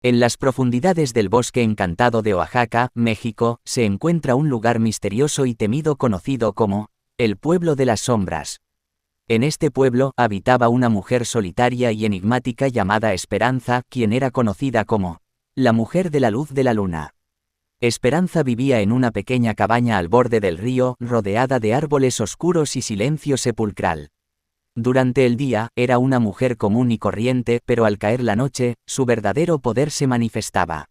En las profundidades del bosque encantado de Oaxaca, México, se encuentra un lugar misterioso y temido conocido como el Pueblo de las Sombras. En este pueblo habitaba una mujer solitaria y enigmática llamada Esperanza, quien era conocida como la Mujer de la Luz de la Luna. Esperanza vivía en una pequeña cabaña al borde del río, rodeada de árboles oscuros y silencio sepulcral. Durante el día, era una mujer común y corriente, pero al caer la noche, su verdadero poder se manifestaba.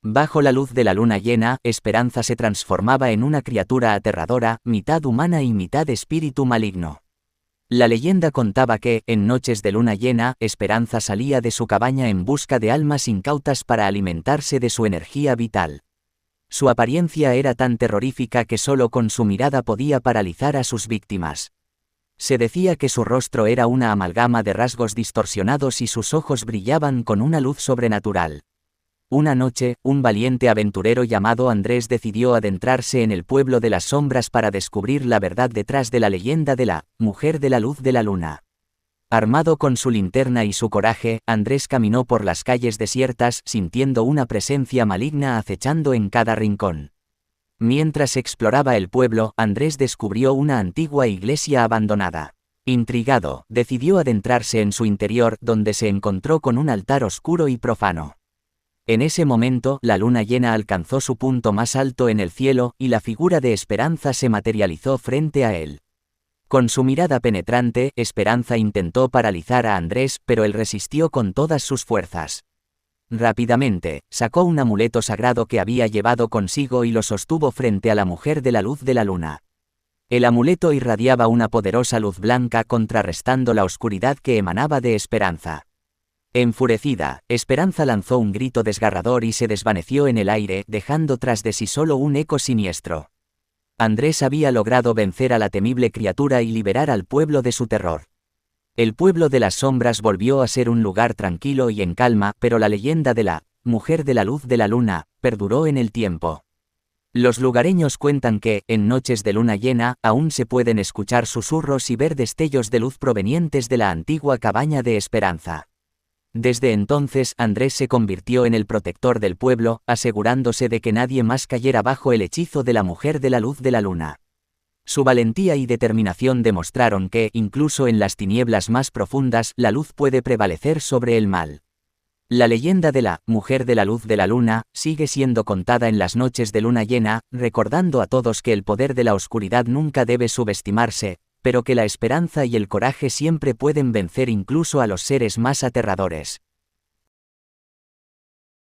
Bajo la luz de la luna llena, Esperanza se transformaba en una criatura aterradora, mitad humana y mitad espíritu maligno. La leyenda contaba que, en noches de luna llena, Esperanza salía de su cabaña en busca de almas incautas para alimentarse de su energía vital. Su apariencia era tan terrorífica que solo con su mirada podía paralizar a sus víctimas. Se decía que su rostro era una amalgama de rasgos distorsionados y sus ojos brillaban con una luz sobrenatural. Una noche, un valiente aventurero llamado Andrés decidió adentrarse en el pueblo de las sombras para descubrir la verdad detrás de la leyenda de la Mujer de la Luz de la Luna. Armado con su linterna y su coraje, Andrés caminó por las calles desiertas, sintiendo una presencia maligna acechando en cada rincón. Mientras exploraba el pueblo, Andrés descubrió una antigua iglesia abandonada. Intrigado, decidió adentrarse en su interior, donde se encontró con un altar oscuro y profano. En ese momento, la luna llena alcanzó su punto más alto en el cielo, y la figura de Esperanza se materializó frente a él. Con su mirada penetrante, Esperanza intentó paralizar a Andrés, pero él resistió con todas sus fuerzas. Rápidamente, sacó un amuleto sagrado que había llevado consigo y lo sostuvo frente a la Mujer de la Luz de la Luna. El amuleto irradiaba una poderosa luz blanca contrarrestando la oscuridad que emanaba de Esperanza. Enfurecida, Esperanza lanzó un grito desgarrador y se desvaneció en el aire, dejando tras de sí solo un eco siniestro. Andrés había logrado vencer a la temible criatura y liberar al pueblo de su terror. El pueblo de las sombras volvió a ser un lugar tranquilo y en calma, pero la leyenda de la Mujer de la Luz de la Luna perduró en el tiempo. Los lugareños cuentan que, en noches de luna llena, aún se pueden escuchar susurros y ver destellos de luz provenientes de la antigua cabaña de Esperanza. Desde entonces, Andrés se convirtió en el protector del pueblo, asegurándose de que nadie más cayera bajo el hechizo de la Mujer de la Luz de la Luna. Su valentía y determinación demostraron que, incluso en las tinieblas más profundas, la luz puede prevalecer sobre el mal. La leyenda de la Mujer de la Luz de la Luna sigue siendo contada en las noches de luna llena, recordando a todos que el poder de la oscuridad nunca debe subestimarse, pero que la esperanza y el coraje siempre pueden vencer incluso a los seres más aterradores.